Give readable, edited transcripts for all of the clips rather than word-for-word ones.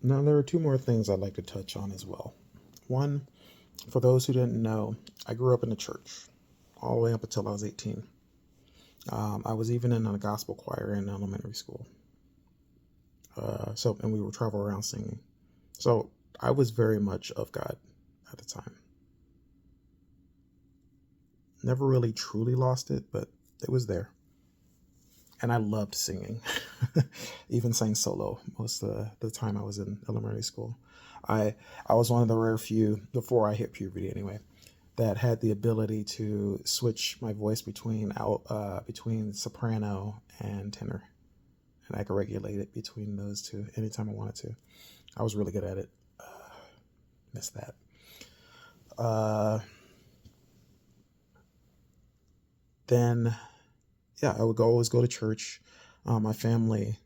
Now, there are two more things I'd like to touch on as well. One, for those who didn't know, I grew up in the church all the way up until I was 18. I was even in a gospel choir in elementary school. And we would travel around singing. So I was very much of God at the time. Never really truly lost it, but it was there. And I loved singing. Even sang solo most of the time I was in elementary school. I I was one of the rare few before I hit puberty anyway that had the ability to switch my voice between soprano and tenor, and I could regulate it between those two anytime I wanted to. I was really good at it. Miss that. Uh, then yeah, I would always go to church. My family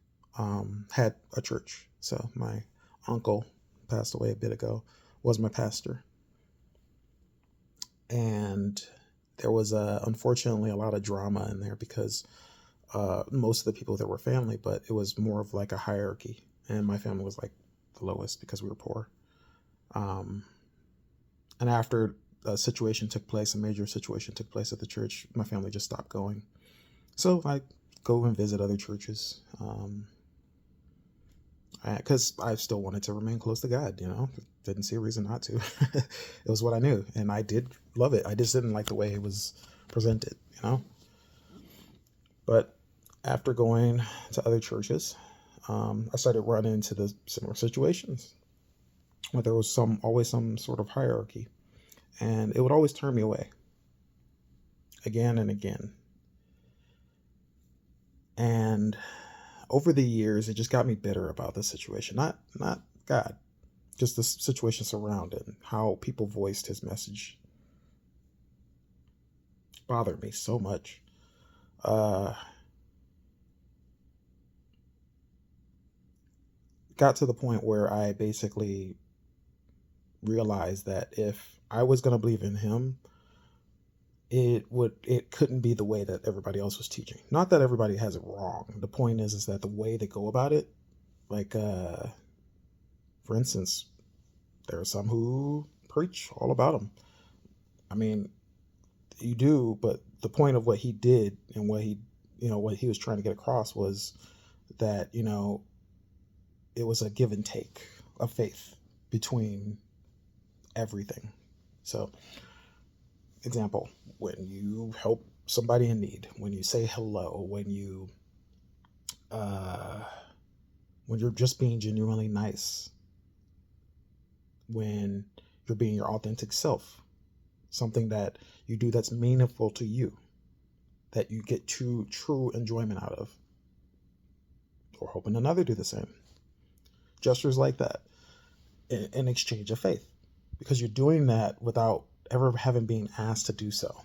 had a church, so my uncle passed away a bit ago was my pastor, and there was unfortunately a lot of drama in there because most of the people there were family, but it was more of like a hierarchy, and my family was like the lowest because we were poor. Um, and after a major situation took place at the church, my family just stopped going. So I go and visit other churches because I still wanted to remain close to God. Didn't see a reason not to. It was what I knew, and I did love it. I just didn't like the way it was presented. But after going to other churches, I started running into the similar situations where there was always some sort of hierarchy, and it would always turn me away again and again. And over the years, it just got me bitter about the situation. Not God, just the situation surrounding how people voiced His message bothered me so much. Uh, got to the point where I basically realized that if I was going to believe in Him, it couldn't be the way that everybody else was teaching. Not that everybody has it wrong. The point is that the way they go about it, like for instance, there are some who preach all about Him. I mean, you do, but the point of what he did and what he was trying to get across was that it was a give and take of faith between everything. So, example, when you help somebody in need, when you say hello, uh, when you're just being genuinely nice, when you're being your authentic self, something that you do that's meaningful to you, that you get true enjoyment out of, or hoping another do the same. Gestures like that in exchange of faith, because you're doing that without ever having been asked to do so.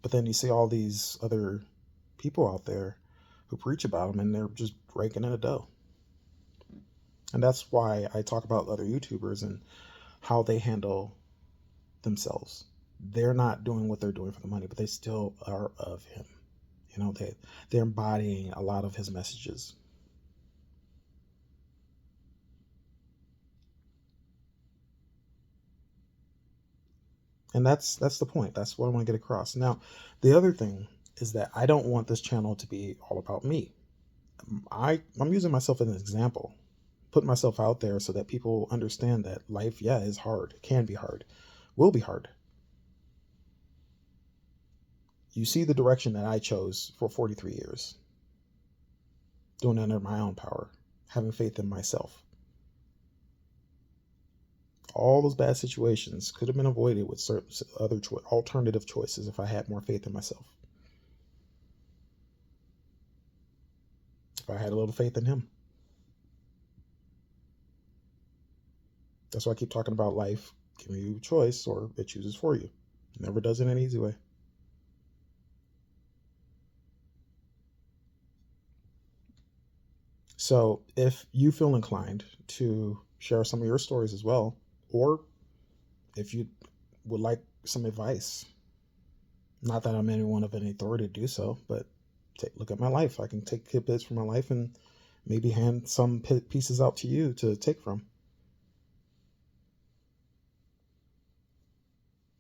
But then you see all these other people out there who preach about them and they're just raking in a dough. And that's why I talk about other YouTubers and how they handle themselves. They're not doing what they're doing for the money, but they still are of Him. They're embodying a lot of His messages. And that's the point. That's what I want to get across. Now, the other thing is that I don't want this channel to be all about me. I'm using myself as an example, putting myself out there so that people understand that life, yeah, is hard, can be hard, will be hard. You see the direction that I chose for 43 years, doing it under my own power, having faith in myself. All those bad situations could have been avoided with certain other alternative choices if I had more faith in myself. If I had a little faith in Him. That's why I keep talking about life giving you a choice, or it chooses for you. It never does it in an easy way. So if you feel inclined to share some of your stories as well, or if you would like some advice, not that I'm anyone of any authority to do so, but look at my life. I can take tidbits from my life and maybe hand some pieces out to you to take from.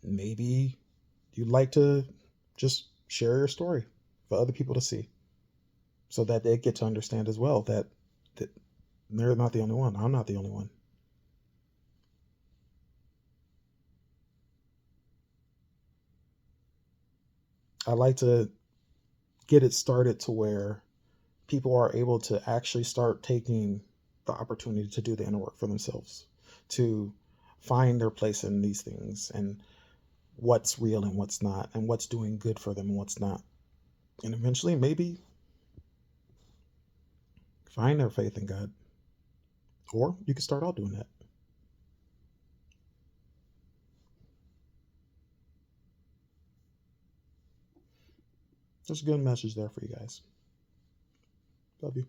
Maybe you'd like to just share your story for other people to see so that they get to understand as well that they're not the only one. I'm not the only one. I like to get it started to where people are able to actually start taking the opportunity to do the inner work for themselves, to find their place in these things and what's real and what's not, and what's doing good for them and what's not. And eventually, maybe find their faith in God. Or you can start out doing that. There's a good message there for you guys. Love you.